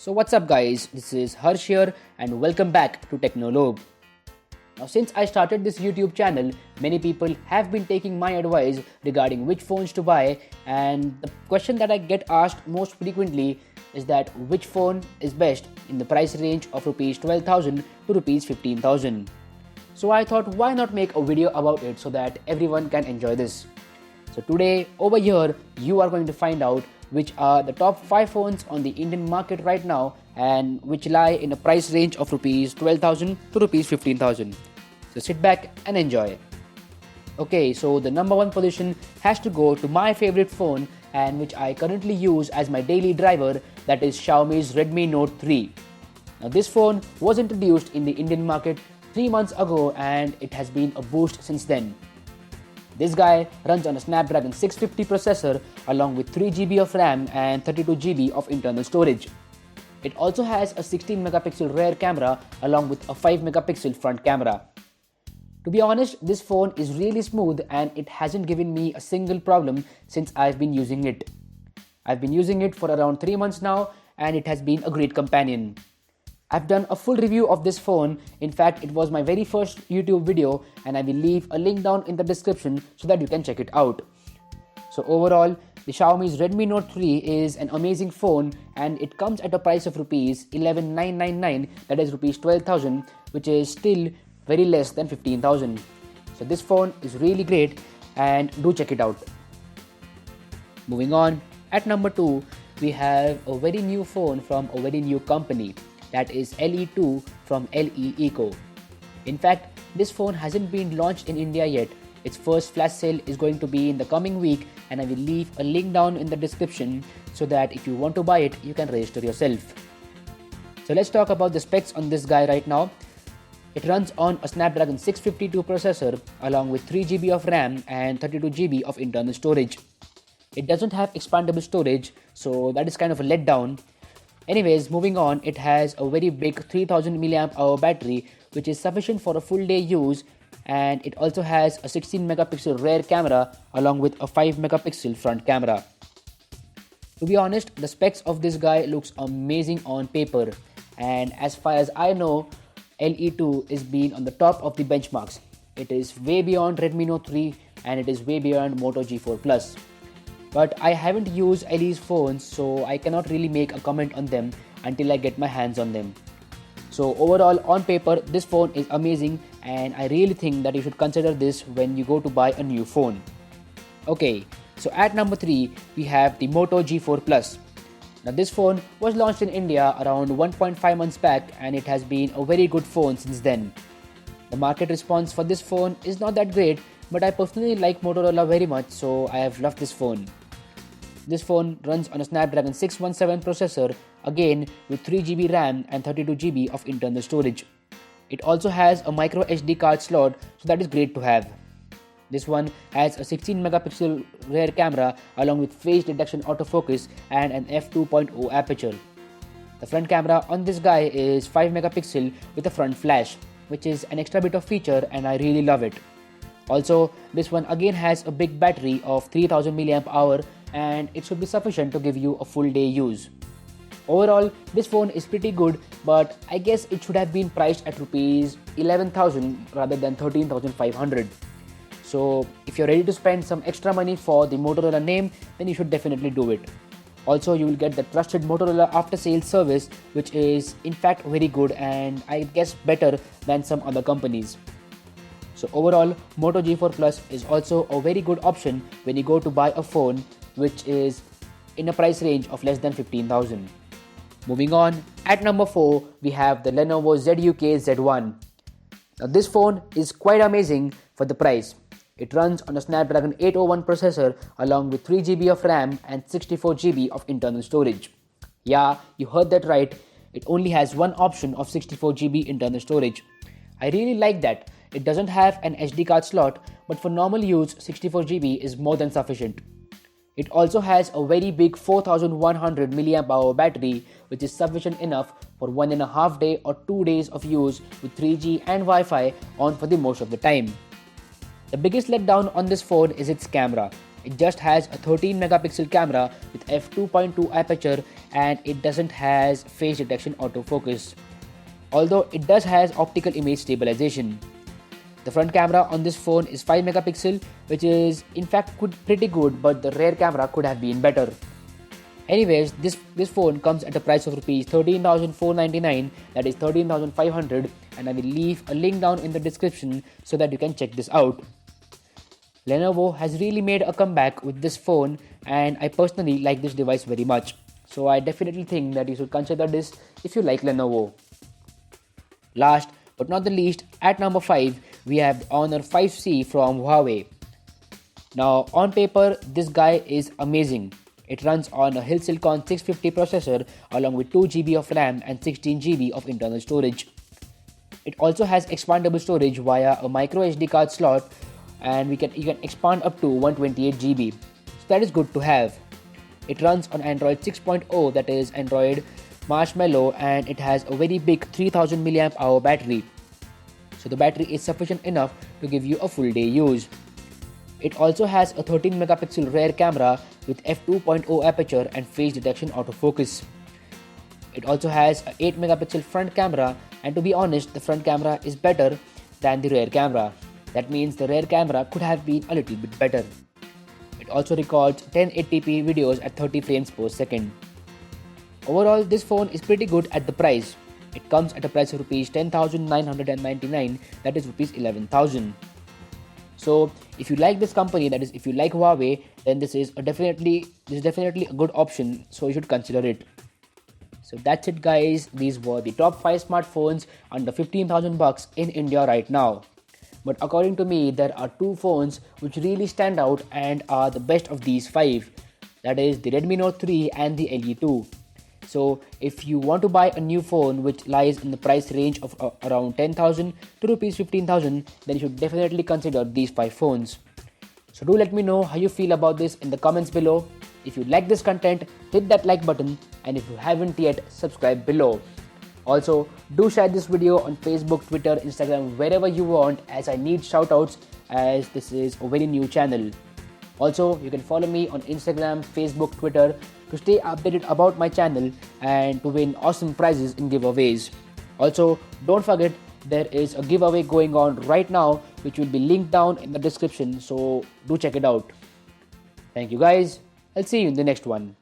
So what's up guys, this is Harsh here and welcome back to Technolobe. Now since I started this YouTube channel, many people have been taking my advice regarding which phones to buy, and the question that I get asked most frequently is that which phone is best in the price range of Rs 12,000 to Rs 15,000. So I thought why not make a video about it so that everyone can enjoy this. So today over here you are going to find out which are the top 5 phones on the Indian market right now and which lie in a price range of Rs 12,000 to Rs 15,000. So sit back and enjoy. Okay, so the number 1 position has to go to my favorite phone and which I currently use as my daily driver, that is Xiaomi's Redmi Note 3. Now this phone was introduced in the Indian market 3 months ago and it has been a boost since then. This guy runs on a Snapdragon 650 processor along with 3GB of RAM and 32GB of internal storage. It also has a 16 megapixel rear camera along with a 5 megapixel front camera. To be honest, this phone is really smooth and it hasn't given me a single problem since I've been using it. I've been using it for around 3 months now and it has been a great companion. I've done a full review of this phone. In fact, it was my very first YouTube video and I will leave a link down in the description so that you can check it out. So overall, the Xiaomi's Redmi Note 3 is an amazing phone and it comes at a price of Rs 11,999, that is Rs 12,000, which is still very less than 15,000. So this phone is really great and do check it out. Moving on, at number 2, we have a very new phone from a very new company. That is LE2 from LE Eco. In fact, this phone hasn't been launched in India yet. Its first flash sale is going to be in the coming week and I will leave a link down in the description so that if you want to buy it, you can register yourself. So let's talk about the specs on this guy right now. It runs on a Snapdragon 652 processor along with 3GB of RAM and 32GB of internal storage. It doesn't have expandable storage, so that is kind of a letdown. Anyways, moving on, it has a very big 3000 mAh battery which is sufficient for a full day use, and it also has a 16 megapixel rear camera along with a 5 megapixel front camera. To be honest, the specs of this guy looks amazing on paper, and as far as I know, LE2 is being on the top of the benchmarks. It is way beyond Redmi Note 3 and it is way beyond Moto G4 Plus. But I haven't used LE's phones, so I cannot really make a comment on them until I get my hands on them. So overall, on paper, this phone is amazing and I really think that you should consider this when you go to buy a new phone. Okay, so at number 3, we have the Moto G4 Plus. Now this phone was launched in India around 1.5 months back and it has been a very good phone since then. The market response for this phone is not that great, but I personally like Motorola very much, so I have loved this phone. This phone runs on a Snapdragon 617 processor, again with 3GB RAM and 32GB of internal storage. It also has a micro SD card slot, so that is great to have. This one has a 16 megapixel rear camera along with face detection autofocus and an f2.0 aperture. The front camera on this guy is 5 megapixel with a front flash, which is an extra bit of feature and I really love it. Also, this one again has a big battery of 3000 mAh and it should be sufficient to give you a full day use. Overall, this phone is pretty good, but I guess it should have been priced at Rs 11,000 rather than 13,500. So if you're ready to spend some extra money for the Motorola name, then you should definitely do it. Also, you will get the trusted Motorola after sales service, which is in fact very good and I guess better than some other companies. So overall, Moto G4 Plus is also a very good option when you go to buy a phone which is in a price range of less than 15,000. Moving on, at number 4, we have the Lenovo ZUK Z1. Now this phone is quite amazing for the price. It runs on a Snapdragon 801 processor along with 3GB of RAM and 64GB of internal storage. Yeah, you heard that right. It only has one option of 64GB internal storage. I really like that. It doesn't have an SD card slot, but for normal use, 64GB is more than sufficient. It also has a very big 4100 mAh battery, which is sufficient enough for 1.5 day or 2 days of use with 3G and Wi-Fi on for the most of the time. The biggest letdown on this phone is its camera. It just has a 13 megapixel camera with f2.2 aperture, and it doesn't has face detection autofocus, although it does has optical image stabilization. The front camera on this phone is 5 megapixel, which is in fact pretty good, but the rear camera could have been better. Anyways, this phone comes at a price of rupees 13,499, that is 13,500, and I will leave a link down in the description so that you can check this out. Lenovo has really made a comeback with this phone, and I personally like this device very much. So I definitely think that you should consider this if you like Lenovo. Last but not the least, at number 5, we have the Honor 5C from Huawei. Now, on paper, this guy is amazing. It runs on a Hill Silicon 650 processor along with 2 GB of RAM and 16 GB of internal storage. It also has expandable storage via a micro SD card slot, and you can expand up to 128 GB. So that is good to have. It runs on Android 6.0, that is Android Marshmallow, and it has a very big 3000 mAh battery. So the battery is sufficient enough to give you a full day use. It also has a 13 megapixel rear camera with f2.0 aperture and face detection autofocus. It also has a 8 megapixel front camera, and to be honest, the front camera is better than the rear camera. That means the rear camera could have been a little bit better. It also records 1080p videos at 30 frames per second. Overall, this phone is pretty good at the price. It comes at a price of rupees 10,999, that is rupees 11,000. So if you like this company, that is if you like Huawei, then this is definitely a good option, so you should consider it. So that's it guys, these were the top 5 smartphones under 15,000 bucks in India right now. But according to me, there are 2 phones which really stand out and are the best of these 5. That is the Redmi Note 3 and the LE2. So if you want to buy a new phone which lies in the price range of around 10,000 to rupees 15,000, then you should definitely consider these 5 phones. So do let me know how you feel about this in the comments below. If you like this content, hit that like button, and if you haven't yet, subscribe below. Also, do share this video on Facebook, Twitter, Instagram, wherever you want, as I need shoutouts, as this is a very new channel. Also, you can follow me on Instagram, Facebook, Twitter to stay updated about my channel and to win awesome prizes in giveaways. Also, don't forget, there is a giveaway going on right now which will be linked down in the description, so do check it out. Thank you guys. I'll see you in the next one.